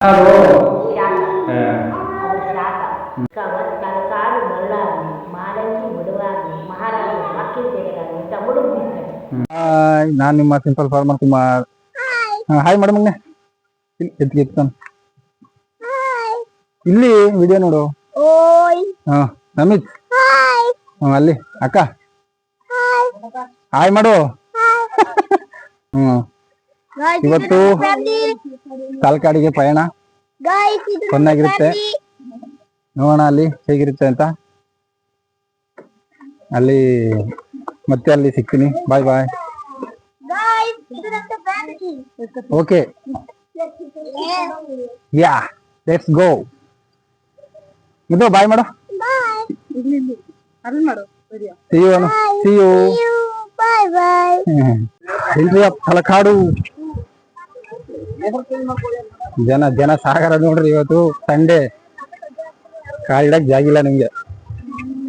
ಶಾಖ ಅದು ಶಾಖ ತಲಕಾಡು ಬಳ್ಳಾರಿ ಮಾರಂಗಿ ಬಡವಾಗಿ ಮಹಾರಾಜ ಮಕ್ಕಿನ ತಮಿಳು ನಾನು ನಿಮ್ಮ simple farmer Kumar. Hi madam ಮೊನ್ನೆ ಎತ್ತಾನೆ ಇಲ್ಲಿ ವಿಡಿಯೋ ನೋಡು. ಹಾ ನಮಿತ್ ಅಲ್ಲಿ ಅಕ್ಕ ಹಾಯ್ ಮಾಡು. ಇವತ್ತು ತಲಕಾಡಿಗೆ ಪಯಣ ಚೆನ್ನಾಗಿರುತ್ತೆ, ನೋಡೋಣ ಅಲ್ಲಿ ಹೇಗಿರುತ್ತೆ ಅಂತ. ಅಲ್ಲಿ ಮತ್ತೆ ಅಲ್ಲಿ ಸಿಗ್ತೀನಿ. Bye bye. Okay yeah let's go. ಇದು ಬಾಯ್ ಮಾಡು. See you. Bye bye. Entry of Talakadu. ಜನ ಸಾಗರ ನೋಡ್ರಿ. ಇವತ್ತು ಸಂಡೇ, ಕಾಲಿಡಕ್ ಜಾಗಿಲ್ಲ ನಿಮ್ಗೆ.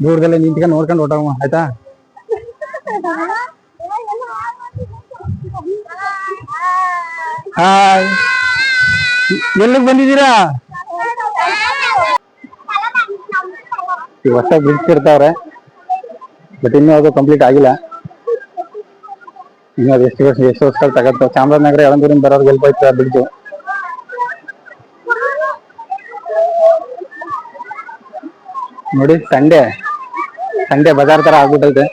ದೂರದಲ್ಲೇ ನಿಂತ್ಕೊಂಡು ನೋಡ್ಕೊಂಡು ಹೊಟ್ಟೋಗ ಆಯ್ತಾ. ಹಾಯ್, ಎಲ್ಲಿಗೆ ಬಂದಿದ್ದೀರಾ? ಹೊಸ ಬ್ರಿಡ್ಜ್ ಇರ್ತಾವ್ರೆ, ಬಟ್ ಇನ್ನೂ ಅದು ಕಂಪ್ಲೀಟ್ ಆಗಿಲ್ಲ. ಇನ್ನು ಅದು ಎಷ್ಟು ವರ್ಷ ತಗತ್ತೆ. ಚಾಮರಾಜನಗರ ಯಳಂದೂರಿಂದ ಬರೋರ್ಗೆ ಹೆಲ್ಪ್ ಆಯ್ತು ಆ ಬ್ರಿಡ್ಜು. ನೋಡಿ ಸಂಡೇ ಬಜಾರ್ ತರ ಆಗ್ಬಿಟ್ಟೈತೆ.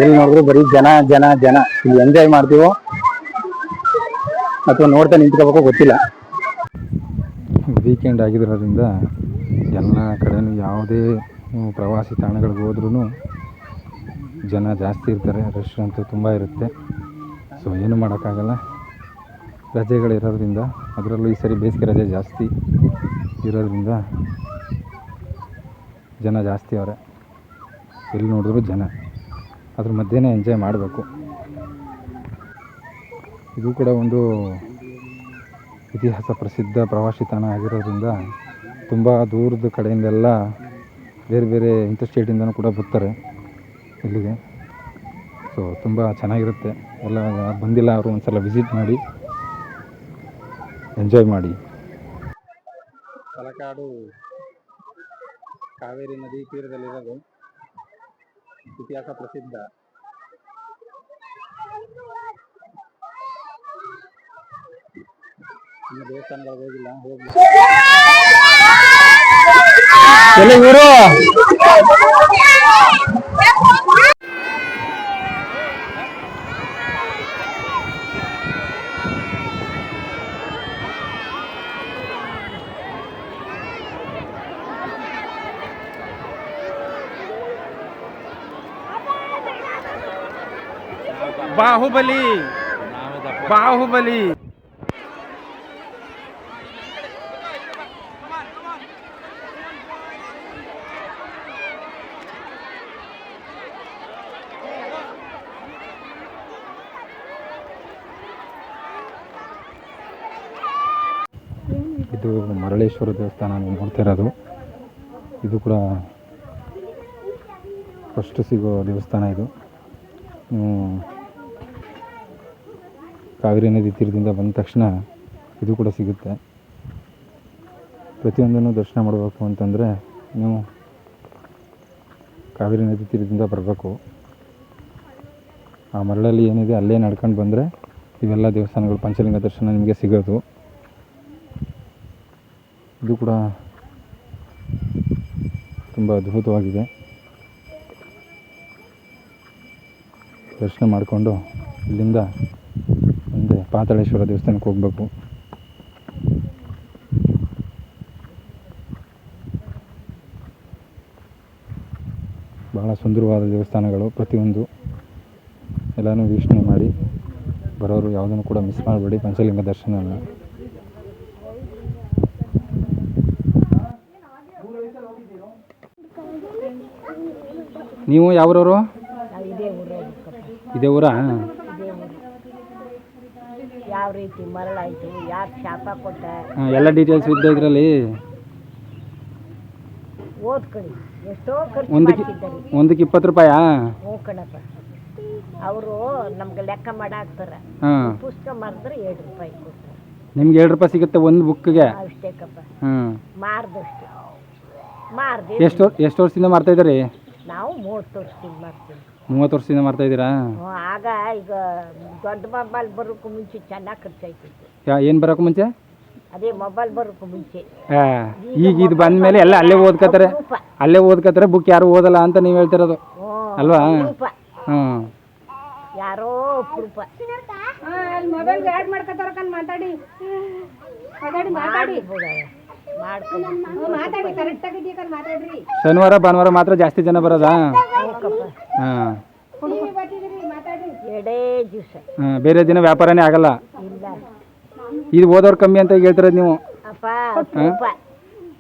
ಎಲ್ಲಿ ನೋಡಿದ್ರು ಬರೀ ಜನ. ಇಲ್ಲಿ ಎಂಜಾಯ್ ಮಾಡ್ತೀವೋ ಅಥವಾ ನೋಡ್ತಾ ನಿಂತ್ಕೋಬೇಕೋ ಗೊತ್ತಿಲ್ಲ. ವೀಕೆಂಡ್ ಆಗಿರೋದ್ರಿಂದ ಎಲ್ಲ ಕಡೆನೂ ಯಾವುದೇ ಪ್ರವಾಸಿ ತಾಣಗಳಿಗೆ ಹೋದ್ರೂ ಜನ ಜಾಸ್ತಿ ಇರ್ತಾರೆ. ರಶ್ ಅಂತೂ ತುಂಬ ಇರುತ್ತೆ. ಸೊ ಏನು ಮಾಡೋಕ್ಕಾಗಲ್ಲ, ರಜೆಗಳಿರೋದ್ರಿಂದ. ಅದರಲ್ಲೂ ಈ ಸರಿ ಬೇಸಿಗೆ ರಜೆ ಜಾಸ್ತಿ ಇರೋದ್ರಿಂದ ಜನ ಜಾಸ್ತಿ ಅವರೆ. ಎಲ್ಲಿ ನೋಡಿದ್ರು ಜನ, ಅದ್ರ ಮಧ್ಯೆನೇ ಎಂಜಾಯ್ ಮಾಡಬೇಕು. ಇದು ಕೂಡ ಒಂದು ಇತಿಹಾಸ ಪ್ರಸಿದ್ಧ ಪ್ರವಾಸಿ ತಾಣ ಆಗಿರೋದ್ರಿಂದ ತುಂಬ ದೂರದ ಕಡೆಯಿಂದೆಲ್ಲ ಬೇರೆ ಬೇರೆ ಇಂಟರ್ಸ್ಟೇಟಿಂದನೂ ಕೂಡ ಬರ್ತಾರೆ ಇಲ್ಲಿಗೆ. ಸೊ ತುಂಬ ಚೆನ್ನಾಗಿರುತ್ತೆ. ಎಲ್ಲ ಬಂದಿಲ್ಲ ಅವರು ಒಂದ್ಸಲ ವಿಸಿಟ್ ಮಾಡಿ ಎಂಜಾಯ್ ಮಾಡಿ. ತಲಕಾಡು ಕಾವೇರಿ ನದಿ ತೀರದಲ್ಲಿರೋದು, ಇತಿಹಾಸ ಪ್ರಸಿದ್ಧ. ಇನ್ನು ದೇವಸ್ಥಾನಗಳಿಗೆ ಹೋಗಿಲ್ಲ, ಎಲ್ಲಿ ಊರು? ಬಾಹುಬಲಿ. ಇದು ಮರಳೇಶ್ವರ ದೇವಸ್ಥಾನ ನೀವು ನೋಡ್ತಾ ಇರೋದು. ಇದು ಕೂಡ ಫಸ್ಟ್ ಸಿಗೋ ದೇವಸ್ಥಾನ ಇದು. ಕಾವೇರಿ ನದಿ ತೀರದಿಂದ ಬಂದ ತಕ್ಷಣ ಇದು ಕೂಡ ಸಿಗುತ್ತೆ. ಪ್ರತಿಯೊಂದನ್ನು ದರ್ಶನ ಮಾಡಬೇಕು ಅಂತಂದರೆ ನೀವು ಕಾವೇರಿ ನದಿ ತೀರದಿಂದ ಬರಬೇಕು. ಆ ಮರಳಲ್ಲಿ ಏನಿದೆ ಅಲ್ಲೇ ನಡ್ಕೊಂಡು ಬಂದರೆ ಇವೆಲ್ಲ ದೇವಸ್ಥಾನಗಳು, ಪಂಚಲಿಂಗ ದರ್ಶನ ನಿಮಗೆ ಸಿಗೋದು. ಇದು ಕೂಡ ತುಂಬ ಅದ್ಭುತವಾಗಿದೆ. ದರ್ಶನ ಮಾಡಿಕೊಂಡು ಇಲ್ಲಿಂದ ಮುಂದೆ ಪಾತಾಳೇಶ್ವರ ದೇವಸ್ಥಾನಕ್ಕೆ ಹೋಗಬೇಕು. ಬಹಳ ಸುಂದರವಾದ ದೇವಸ್ಥಾನಗಳು ಪ್ರತಿಯೊಂದು. ಎಲ್ಲನೂ ವೀಕ್ಷಣೆ ಮಾಡಿ ಬರೋರು ಯಾವುದನ್ನು ಕೂಡ ಮಿಸ್ ಮಾಡಬೇಡಿ ಪಂಚಲಿಂಗ ದರ್ಶನನ. ನೀವು ಯಾವ್ರವರು? ಇದೇ ಊರಾ? ಯಾವ ರೀತಿ ಮರಳಾಯ್ತು, ಯಾಕೆ ಶಾಪ ಕೊಟ್ಟ, ಎಲ್ಲ ಡೀಟೇಲ್ಸ್ ಇದ್ದ ಇದರಲ್ಲಿ ಓದ್ಕೊಳ್ಳಿ. ಎಷ್ಟೋ ಖರ್ಚು ಒಂದಕ್ಕೆ 20 ರೂಪಾಯಾ? ಓ ಕಣಪ್ಪ. ಅವರು ನಮ್ಗೆ ಲೆಕ್ಕ ಮಾಡಾಕ್ತಾರೆ. ಹಾಂ ಪುಸ್ತಕ ಮಾರಿದ್ರೆ 7 ರೂಪಾಯಿ ಕೊಡ್ತಾರೆ. ನಿಮ್ಗೆ 7 ರೂಪಾಯಿ ಸಿಗುತ್ತೆ ಒಂದು ಬುಕ್ಕಿಗೆ? ಅಷ್ಟೇ ಕಪ್ಪ, ಹ್ಞೂ ಮಾರ್ದಷ್ಟು ಮಾರ್ದೆ. ಎಷ್ಟು ವರ್ಷದಿಂದ ಮಾಡ್ತಾ ಇದ್ದೀರಿ? ನಾವು 30 ವರ್ಷದಿಂದ ಮಾಡ್ತೀವಿ. 30 ವರ್ಷದಿಂದ ಮಾಡ್ತಾ ಇದ್ದೀರಾ? ಆಗ ಈಗ ದೊಡ್ಡ ಮೊಬೈಲ್ ಬರೋಕ್ಕೂ ಮುಂಚೆ ಚೆನ್ನಾಗಿ ಖರ್ಚಾಯ್ತಿತ್ತು. ಏನು ಬರೋಕ್ಕೂ ಮುಂಚೆ? ಅದೇ ಮೊಬೈಲ್ ಬರೋಕ್ಕೂ ಮುಂಚೆ. ಈಗ ಇದು ಬಂದ ಮೇಲೆ ಎಲ್ಲ ಅಲ್ಲೇ ಓದ್ಕೋತಾರೆ, ಬುಕ್ ಯಾರು ಓದಲ್ಲ ಅಂತ ನೀವು ಹೇಳ್ತಿರೋದು ಅಲ್ವಾ? ಹ್ಞೂ ಯಾರೋ ಅಪರೂಪ ಮೊಬೈಲ್ ಆ್ಯಡ್ ಮಾಡ್ಕೊತಾರ ಮಾತಾಡಿ ಮಾತಾಡಿ ಕರೆಕ್ಟ್ ಆಗಿ ಮಾತಾಡ್ರಿ. ಶನಿವಾರ ಭಾನುವಾರ ಮಾತ್ರ ಜಾಸ್ತಿ ಜನ ಬರೋದಾ? ಹಾಂ ಎರಡೇ ದಿವಸ, ಬೇರೆ ದಿನ ವ್ಯಾಪಾರನೇ ಆಗಲ್ಲ. ಇಲ್ಲ ಇದು ಓದೋರು ಕಮ್ಮಿ ಅಂತ ಹೇಳ್ತಿರೋದು ನೀವು? ಅಪ್ಪ ಅಪರೂಪ.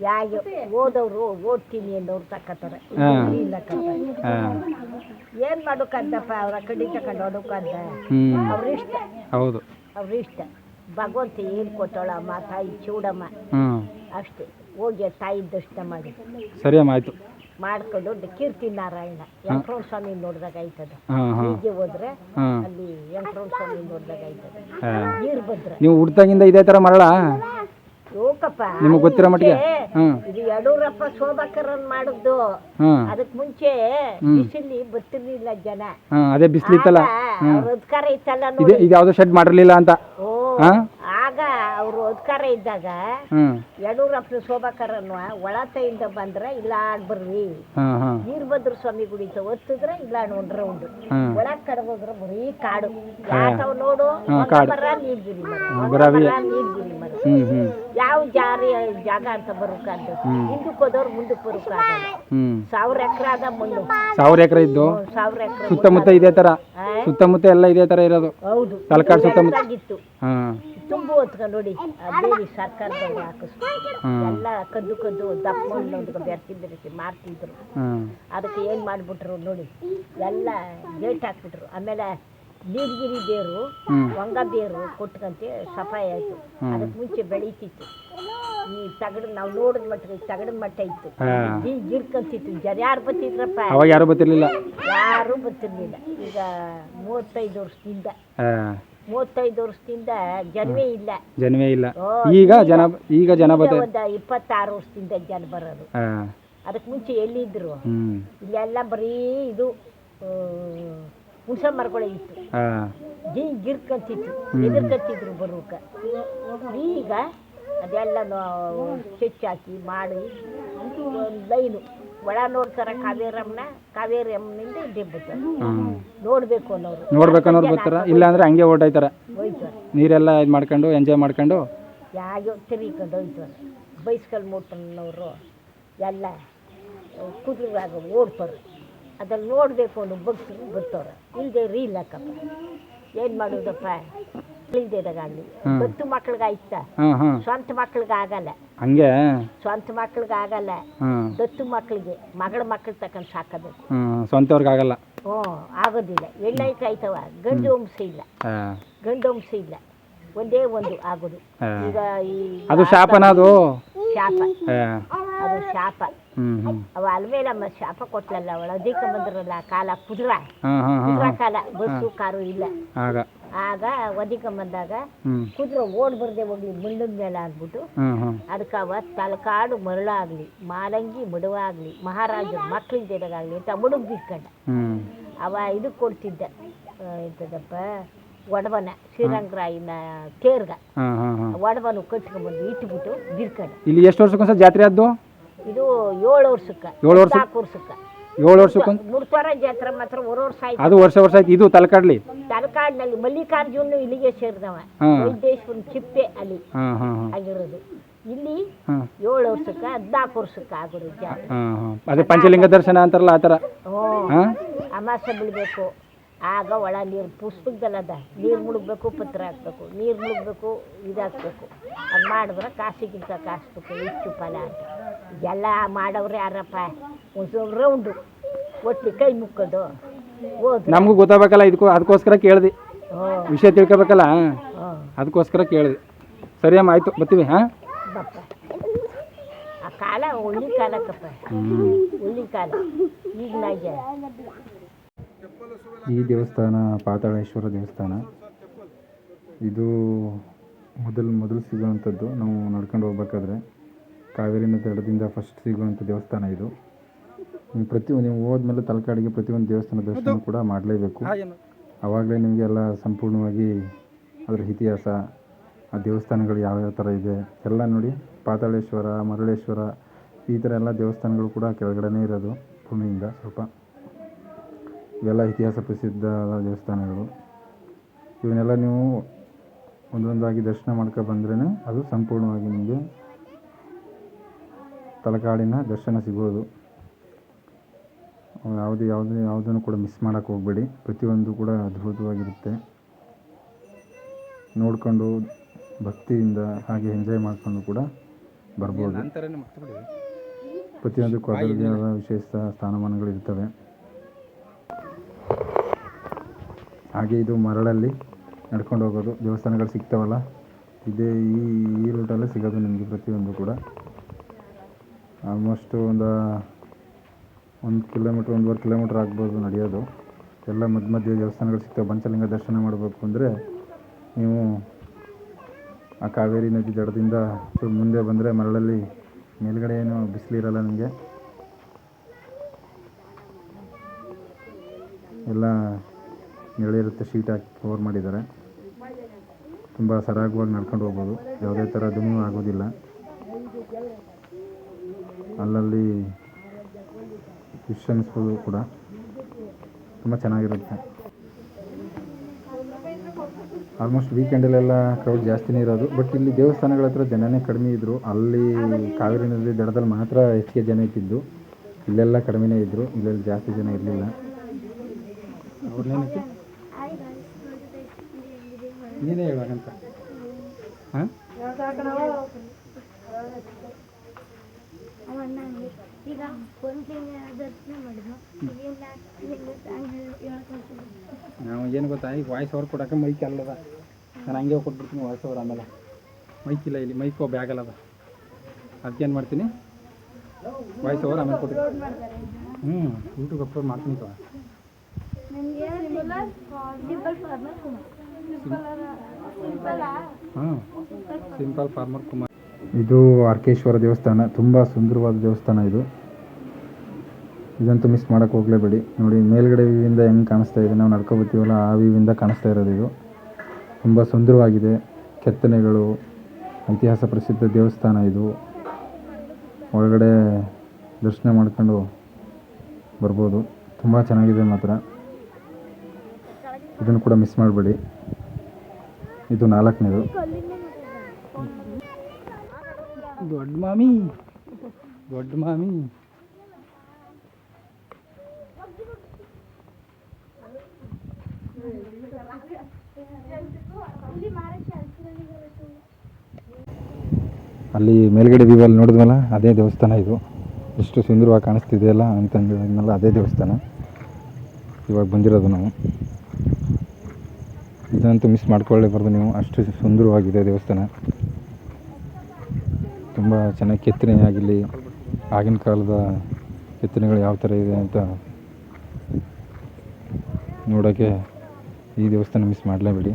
ಯಾಕೆ ಓದೋರು ಓದ್ತೀನಿ ಅನ್ನೋರು ತಕ್ಕತ್ತಾರೆ, ಇಲ್ಲ ಏನು ಮಾಡೋಕ್ಕಂತಪ್ಪ, ಅವ್ರ ಕಡೆ ತಗೊಂಡು ಹೋಗೋಕ್ಕಂತ ಅವ್ರಿಷ್ಟ. ಹೌದು ಅವ್ರಿಷ್ಟ. ಭಗವಂತ ಏನು ಕೊಟ್ಟೋಳ ಅಮ್ಮ ತಾಯಿ ಚೂಡಮ್ಮ ಅಷ್ಟೇ. ಹೋಗಿ ತಾಯಿ ದರ್ಶನ ಮಾಡಿ ಸರಿ ಅಮ್ಮ, ಆಯಿತು ಮಾಡ್ಕೊಂಡು ಕೀರ್ತಿ ನಾರಾಯಣ ವೆಂಕಟರಮಣ ಸ್ವಾಮಿ ನೋಡಿದಾಗ ಆಯ್ತದ. ಹೀಗೆ ಹೋದ್ರೆ ಅಲ್ಲಿ ವೆಂಕಟರಮಣ ಸ್ವಾಮಿ ನೋಡಿದಾಗ ಆಯ್ತದ. ನೀರು ಬಂದ್ರೆ ನೀವು ಹುಡ್ತಾಗಿಂದ ಇದೇ ಥರ ಮರಳ ಹೋಗಪ್ಪ. ನಿಮಗೆ ಗೊತ್ತಿರೋ ಮಟ್ಟಿಗೆ ಇದು ಯಡೂರಪ್ಪ ಶೋಭಾಕರನ್ ಮಾಡಿದ್ದು. ಅದಕ್ ಮುಂಚೆ ಬಿಸಿಲಿ ಬರ್ತಿರ್ಲಿಲ್ಲ ಜನ. ಅದೇ ಬಿಸಿಲಿತ್ತಲ್ಲ, ಅವ್ರ ಅಧಿಕಾರ ಇತ್ತಲ್ಲ ಇದು ಯಾವ್ದೋ ಶೆಡ್ ಮಾಡಿರ್ಲಿಲ್ಲ ಅಂತ. ಆಗ ಅವರು ಅಧಿಕಾರ ಇದ್ದಾಗ ಯಡೂರಪ್ಪನ ಶೋಭಾಕರನ್ ಒಳತೆಯಿಂದ ಬಂದ್ರೆ ಇಲ್ಲ ಬರ್ರಿ, ವೀರಭದ್ರ ಸ್ವಾಮಿ ಗುಡಿತ ಒತ್ತಿದ್ರೆ ಇಲ್ಲ ಒಂದ್ ರೌಂಡ್ ಒಳಗ್ ಕಡ್ಬೋದ್ರ ಬರೀ ಕಾಡು. ಯಾಕವ್ ನೋಡು, ಮರ ನೀಲ್ಗಿರಿ ಮರ, ನೀಲ್ಗಿರಿ ಮರ. ಯಾವ ಜಾಗ ಅಂತ ಬರೋಕಾಗ್ದು. ಹಿಂದಕ್ಕೆ ಹೋದವ್ರು ಮುಂದಕ್ಕೆ ಬರೋಕಾಗಲ್ಲ. 1000 ಎಕರೆ ಆದ ಮಣ್ಣು, 1000 ಎಕರೆ ಇದ್ದು 1000 ಎಕರೆ ಸುತ್ತಮುತ್ತ ಇದೇ ತರ, ಸುತ್ತಮುತ್ತ ಎಲ್ಲ ಇದೇ ತರ ಇರೋದು. ಹೌದು, ತಲಕಾಡು ಸುತ್ತಮುತ್ತ ಆಗಿತ್ತು. ತುಂಬು ಹೊತ್ಕೊಂಡು ನೋಡಿ ಬೇರೆ ಸರ್ಕಾರದವ್ರು ಹಾಕಿಸ್ತಾರೆ. ಎಲ್ಲ ಕದ್ದು ಕದ್ದು ದಪ್ಪ ಮಣ್ಣು ಬೆರ್ತಿ ಮಾರ್ತಿದ್ರು. ಅದಕ್ಕೆ ಏನ್ ಮಾಡ್ಬಿಟ್ರು ನೋಡಿ, ಎಲ್ಲ ಗೇಟ್ ಹಾಕ್ಬಿಟ್ರು. ಆಮೇಲೆ ನೀಲಗಿರಿ ಬೇರು, ವಂಗ ಬೇರು ಕೊಟ್ಕಂತೆ ಸಫಾಯಿ ಆಯ್ತು. ಅದಕ್ಕೆ ಮುಂಚೆ ಬೆಳೀತಿತ್ತು ಈ ತಗಡು. ನಾವು ನೋಡಿದ ಮಟ್ಟಿಗೆ ತಗಡಿನ ಮಟ್ಟ ಇತ್ತು, ಈಗ ಗಿರ್ಕಂತಿತ್ತು. ಜನ ಯಾರು ಬರ್ತಿದ್ರಪ್ಪ? ಅವಾಗ ಯಾರು ಬರ್ತಿರ್ಲಿಲ್ಲ, ಯಾರು ಬರ್ತಿರ್ಲಿಲ್ಲ. ಈಗ 35 ವರ್ಷದಿಂದ 35 ವರ್ಷದಿಂದ ಜನವೇ ಇಲ್ಲ. ಈಗ ಜನ ಒಂದು 26 ವರ್ಷದಿಂದ ಜನ ಬರೋದು. ಅದಕ್ಕೆ ಮುಂಚೆ ಎಲ್ಲಿದ್ರು? ಇಲ್ಲೆಲ್ಲ ಬರೀ ಇದು ಹುಣಸೆ ಮರಗಳೇ ಇತ್ತು. ಗಿರ್ಕಂತಿತ್ತು, ಎದುರ್ಕಂತಿದ್ರು ಬರೋಕ. ಈಗ ಅದೆಲ್ಲ ಚೆಚ್ಚಾಕಿ ಮಾಡಿ ಲೈನು ಒಳ ನೋಡ್ತಾರ. ಕಾವೇರಿ ಅಮ್ಮನಿಂದ ಇದ್ದೇ ಬರ್ತಾರೆ. ನೋಡ್ಬೇಕು ಅನ್ನೋರು ಬರ್ತಾರ, ಇಲ್ಲ ಅಂದ್ರೆ ಹಂಗೆ ಓಡಾಯ್ತಾರ. ಹೋಯ್ತಾರೆ ನೀರೆಲ್ಲ ಇದು ಮಾಡ್ಕೊಂಡು ಎಂಜಾಯ್ ಮಾಡ್ಕೊಂಡು ಯಾಕೆ ತಿರ್ಕೊಂಡು ಹೋಯ್ತಾರೆ. ಬೈಸ್ಕಲ್ ಮೋಟರ್ನವರು ಎಲ್ಲ ಕುದುರೆದಾಗ ಓಡ್ತಾರೆ. ಅದನ್ನು ನೋಡಬೇಕು ಅನ್ನೋ ಭಕ್ತರು ಬರ್ತಾರೆ. ಇಲ್ಲದೆ ರೀಲಕ್ಕಪ್ಪ ಏನು ಮಾಡೋದಪ್ಪ? ಇಲ್ದೇದಾಗಲಿ ದತ್ತು ಮಕ್ಳಿಗೆ ಆಯ್ತ, ಸ್ವಂತ ಮಕ್ಳಿಗೆ ಆಗಲ್ಲ. ಹಂಗೆ ಸ್ವಂತ ಮಕ್ಳಿಗೆ ಆಗಲ್ಲ, ದತ್ತು ಮಕ್ಳಿಗೆ ಮಗಳ ಮಕ್ಳು ತಕೊಂಡ್ ಸಾಕಬೇಕು. ಸ್ವಂತವ್ರಿಗೆ ಆಗಲ್ಲ. ಆಗೋದಿಲ್ಲ. ಹೆಣ್ಣೈತೆ ಆಯ್ತವ, ಗಂಡು ವಂಶ ಇಲ್ಲ. ಒಂದೇ ಒಂದು ಆಗೋದು. ಈಗ ಅದು ಶಾಪನ, ಅದು ಶಾಪ. ಅವ ಅಲ್ಮೇಲಮ್ಮ ಶಾಪ ಕೊಟ್ಲಲ್ಲ, ಅವಳ ಅದಕ್ಕೆ ಬಂದ್ರಲ್ಲ ಕಾಲ ಕುದುರ ಕಾಲ, ಬಸ್ಸು ಕಾರು ಇಲ್ಲ. ಆಗ ಒದಿಕ ಬಂದಾಗ ಕುದುರೆ ಓಡ್ ಬರ್ದೆ ಹೋಗ್ಲಿ ಮಣ್ಣದ ಮೇಲೆ ಆಗ್ಬಿಟ್ಟು ಅದಕ್ಕೆ ಅವ ತಲಕಾಡು ಮರಳಾಗ್ಲಿ, ಮಾಲಂಗಿ ಮಡುವಾಗ್ಲಿ, ಮಹಾರಾಜರು ಮಕ್ಳಿದ್ದೇದಾಗಲಿ ಅಂತ ಮುಡುಗ್ ಬಿಸ್ಕೊಂಡ. ಅವ ಇದು ಕೊಡ್ತಿದ್ದ ಎಂತದಪ್ಪ, ಒಡವನ ಶ್ರೀರಂಗರಾಯನ ತೇರ್ಗ ಒಡವನು ಕಟ್ಕೊಂಡ್ಬಂದು ಇಟ್ಬಿಟ್ಟು ಬಿರ್ಕೊಂಡ. ಇಲ್ಲಿ ಎಷ್ಟು ವರ್ಷಕ್ಕೊಂದ್ಸಲ ಜಾತ್ರೆ ಆದ್ದು? ಇದು 7 ವರ್ಷಕ್ಕೆ, 4 ವರ್ಷಕ್ಕೆ. 7 ವರ್ಷಕ್ಕೆ ಮುಡ್ತಾರ ಜಾತ್ರೆ ಮಾತ್ರ ವರ್ಷ ಆಯ್ತು. ಅದು ವರ್ಷ ಆಯ್ತು. ಇದು ತಲಕಾಡಿನಲ್ಲಿ ಮಲ್ಲಿಕಾರ್ಜುನ ಇಲ್ಲಿಗೆ ಸೇರಿದವ, ವೈದೇಶ್ವರನ ಚಿಪ್ಪೆ ಅಲ್ಲಿ ಆಗಿರೋದು. ಇಲ್ಲಿ 7 ವರ್ಷಕ್ಕೆ 14 ವರ್ಷಕ್ಕೆ ಆಗೋದು ಜಾತ್ರೆ. ಅದೇ ಪಂಚಲಿಂಗ ದರ್ಶನ ಅಂತಾರಲ್ಲ ಆ ಥರ. ಅಮಾಸೆ ಬೀಳ್ಬೇಕು. ಆಗ ಒಳ ನೀರು ಪುಸ್ತಕದಲ್ಲದ ನೀರು ಮುಳುಗಬೇಕು, ಪತ್ರ ಹಾಕ್ಬೇಕು, ನೀರು ಮುಳುಗಬೇಕು, ಇದಾಕ್ಬೇಕು. ಅದು ಮಾಡಿದ್ರೆ ಕಾಸಿಗಿಂತ ಕಾಸ್ಬೇಕು, ಹೆಚ್ಚು ಫಲ ಅಂತ. ಎಲ್ಲ ಮಾಡವ್ರೆ ಯಾರಪ್ಪ? ಒಂದು ರೌಂಡು ಒಟ್ಟು ಕೈ ಮುಕ್ಕೋದು ಹೋದ್. ನಮಗೂ ಗೊತ್ತಾಗಬೇಕಲ್ಲ, ಅದಕ್ಕೋಸ್ಕರ ಕೇಳಿದೆ, ವಿಷಯ ತಿಳ್ಕೊಬೇಕಲ್ಲ, ಅದಕ್ಕೋಸ್ಕರ ಕೇಳಿದೆ. ಸರಿ ಅಮ್ಮ, ಆಯಿತು, ಬರ್ತೀವಿ. ಬಪ್ಪ ಆ ಕಾಲ ಒಳ್ಳೆ ಕಾಲಕ್ಕಪ್ಪ, ಒಳ್ಳೆ ಕಾಲ. ಈಗ ನಾಗೆ ಈ ದೇವಸ್ಥಾನ ಪಾತಾಳೇಶ್ವರ ದೇವಸ್ಥಾನ. ಇದು ಮೊದಲು ಸಿಗುವಂಥದ್ದು. ನಾವು ನಡ್ಕೊಂಡು ಹೋಗ್ಬೇಕಾದ್ರೆ ಕಾವೇರಿ ನದಿ ದಡದಿಂದ ಫಸ್ಟ್ ಸಿಗುವಂಥ ದೇವಸ್ಥಾನ ಇದು. ನೀವು ಹೋದ್ಮೇಲೆ ತಲಕಾಡಿಗೆ ಪ್ರತಿಯೊಂದು ದೇವಸ್ಥಾನ ದರ್ಶನ ಕೂಡ ಮಾಡಲೇಬೇಕು. ಆವಾಗಲೇ ನಿಮಗೆ ಎಲ್ಲ ಸಂಪೂರ್ಣವಾಗಿ ಅದರ ಇತಿಹಾಸ, ಆ ದೇವಸ್ಥಾನಗಳು ಯಾವ್ಯಾವ ಥರ ಇದೆ ಎಲ್ಲ ನೋಡಿ. ಪಾತಾಳೇಶ್ವರ, ಮರಳೇಶ್ವರ ಈ ಥರ ಎಲ್ಲ ದೇವಸ್ಥಾನಗಳು ಕೂಡ ಕೆಳಗಡೆನೇ ಇರೋದು ಭೂಮಿಯಿಂದ ಸ್ವಲ್ಪ. ಇವೆಲ್ಲ ಇತಿಹಾಸ ಪ್ರಸಿದ್ಧ ದೇವಸ್ಥಾನಗಳು. ಇವನ್ನೆಲ್ಲ ನೀವು ಒಂದೊಂದಾಗಿ ದರ್ಶನ ಮಾಡ್ಕೊ ಬಂದ್ರೇ ಅದು ಸಂಪೂರ್ಣವಾಗಿ ನಿಮಗೆ ತಲಕಾಡಿನ ದರ್ಶನ ಸಿಗೋದು. ಯಾವುದನ್ನು ಕೂಡ ಮಿಸ್ ಮಾಡೋಕ್ಕೆ ಹೋಗಬೇಡಿ. ಪ್ರತಿಯೊಂದು ಕೂಡ ಅದ್ಭುತವಾಗಿರುತ್ತೆ. ನೋಡಿಕೊಂಡು ಭಕ್ತಿಯಿಂದ ಹಾಗೆ ಎಂಜಾಯ್ ಮಾಡಿಕೊಂಡು ಕೂಡ ಬರ್ಬೋದು. ಪ್ರತಿಯೊಂದಕ್ಕೂ ಅದರದ್ದೇ ಆದ ವಿಶೇಷ ಸ್ಥಾನಮಾನಗಳಿರ್ತವೆ. ಹಾಗೆ ಇದು ಮರಳಲ್ಲಿ ನಡ್ಕೊಂಡು ಹೋಗೋದು ದೇವಸ್ಥಾನಗಳು ಸಿಗ್ತಾವಲ್ಲ, ಇದೇ ಈ ರೂಟಲ್ಲೇ ಸಿಗೋದು ನಿಮಗೆ ಪ್ರತಿಯೊಂದು ಕೂಡ. ಆಲ್ಮೋಸ್ಟ್ ಒಂದು ಕಿಲೋಮೀಟ್ರ್ 1.5 ಕಿಲೋಮೀಟ್ರ್ ಆಗ್ಬೋದು ನಡೆಯೋದು. ಎಲ್ಲ ಮಧ್ಯೆ ದೇವಸ್ಥಾನಗಳು ಸಿಗ್ತವೆ. ಪಂಚಲಿಂಗ ದರ್ಶನ ಮಾಡಬೇಕು ಅಂದರೆ ನೀವು ಆ ಕಾವೇರಿ ನದಿ ದಡದಿಂದ ಮುಂದೆ ಬಂದರೆ ಮರಳಲ್ಲಿ ಮೇಲ್ಗಡೆ ಏನು ಬಿಸಿಲಿರಲ್ಲ ನಿಮಗೆ. ಎಲ್ಲ ನೆರಳಿರುತ್ತೆ, ಶೀಟ್ ಹಾಕಿ ಕವರ್ ಮಾಡಿದ್ದಾರೆ. ತುಂಬ ಸರಾಗವಾಗಿ ನಡ್ಕೊಂಡು ಹೋಗ್ಬೋದು. ಯಾವುದೇ ಥರ ದುಮ್ಮು ಆಗೋದಿಲ್ಲ. ಅಲ್ಲಲ್ಲಿ ವಿಶ್ರಮಿಸ್ಬೋದು ಕೂಡ. ತುಂಬ ಚೆನ್ನಾಗಿರುತ್ತೆ. ಆಲ್ಮೋಸ್ಟ್ ವೀಕೆಂಡಲ್ಲೆಲ್ಲ ಕ್ರೌಡ್ ಜಾಸ್ತಿನೇ ಇರೋದು. ಬಟ್ ಇಲ್ಲಿ ದೇವಸ್ಥಾನಗಳ ಹತ್ರ ಜನನೇ ಕಡಿಮೆ ಇದ್ದರು. ಅಲ್ಲಿ ಕಾವೇರಿ ನದಿ ದಡದಲ್ಲಿ ಮಾತ್ರ ಹೆಚ್ಚಿಗೆ ಜನ ಇದ್ದಿದ್ದು. ಇಲ್ಲೆಲ್ಲ ಕಡಿಮೆನೇ ಇದ್ದರು. ಇಲ್ಲೆಲ್ಲ ಜಾಸ್ತಿ ಜನ ಇರಲಿಲ್ಲ. ಅವ್ರನ್ನೇನಕ್ಕೆ ನೀನೇ ಹೇಳುವಾಗಂತ. ಹಾಂ ಈಗ ಒಂದು ದರ್ಶನ ಮಾಡಿದ್ವು. ನಾವು ಏನು ಗೊತ್ತಾ, ಈಗ ವಾಯ್ಸ್ ಓವರ್ ಕೊಡೋಕೆ ಮೈಕ್ ಅಲ್ಲದ. ನಾನು ಹಂಗೆ ಕೊಟ್ಬಿಡ್ತೀನಿ ವಾಯ್ಸ್ ಓವರ್. ಆಮೇಲೆ ಮೈಕ್ ಇಲ್ಲ ಇಲ್ಲಿ, ಮೈಕ್ ಬ್ಯಾಗ್ ಅಲ್ಲದ. ಅದಕ್ಕೇನು ಮಾಡ್ತೀನಿ, ವಾಯ್ಸ್ ಓವರ್ ಆಮೇಲೆ ಕೊಡ್ತೀನಿ. ಯೂಟ್ಯೂಬ್ ಅಪ್ಲೋಡ್ ಮಾಡ್ತೀನಿ. Simple farmer Kumar. ಇದು ಅರ್ಕೇಶ್ವರ ದೇವಸ್ಥಾನ. ತುಂಬ ಸುಂದರವಾದ ದೇವಸ್ಥಾನ ಇದು. ಇದಂತೂ ಮಿಸ್ ಮಾಡೋಕ್ಕೆ ಹೋಗಲೇಬೇಡಿ. ನೋಡಿ ಮೇಲ್ಗಡೆ ವ್ಯೂವಿಂದ ಹೆಂಗೆ ಕಾಣಿಸ್ತಾ ಇದೆ, ನಾವು ನಡ್ಕೊಬತ್ತೀವಲ್ಲ ಆ ವ್ಯೂವಿಂದ ಕಾಣಿಸ್ತಾ ಇರೋದು ಇದು. ತುಂಬ ಸುಂದರವಾಗಿದೆ. ಕೆತ್ತನೆಗಳು, ಇತಿಹಾಸ ಪ್ರಸಿದ್ಧ ದೇವಸ್ಥಾನ ಇದು. ಒಳಗಡೆ ದರ್ಶನ ಮಾಡ್ಕೊಂಡು ಬರ್ಬೋದು. ತುಂಬ ಚೆನ್ನಾಗಿದೆ ಮಾತ್ರ. ಇದನ್ನು ಕೂಡ ಮಿಸ್ ಮಾಡಬೇಡಿ. ಇದು 4ನೇದು. ದೊಡ್ಡ ಮಾಮಿ. ಅಲ್ಲಿ ಮೇಲ್ಗಡೆ ವ್ಯೂವಲ್ಲಿ ನೋಡಿದ್ವಲ್ಲ ಅದೇ ದೇವಸ್ಥಾನ ಇದು. ಎಷ್ಟು ಸುಂದರವಾಗಿ ಕಾಣಿಸ್ತಿದೆಯಲ್ಲ ಅಂತಂದ್ಮೇಲೆ ಅದೇ ದೇವಸ್ಥಾನ ಇವಾಗ ಬಂದಿರೋದು ನಾವು. ಇದಂತೂ ಮಿಸ್ ಮಾಡ್ಕೊಳ್ಳೇಬಾರ್ದು ನೀವು. ಅಷ್ಟು ಸುಂದರವಾಗಿದೆ ದೇವಸ್ಥಾನ. ತುಂಬ ಚೆನ್ನಾಗಿ ಕೆತ್ತನೆ ಆಗಿರಲಿ, ಆಗಿನ ಕಾಲದ ಕೆತ್ತನೆಗಳು ಯಾವ ಥರ ಇದೆ ಅಂತ ನೋಡೋಕ್ಕೆ ಈ ದೇವಸ್ಥಾನ ಮಿಸ್ ಮಾಡಲೇಬೇಡಿ.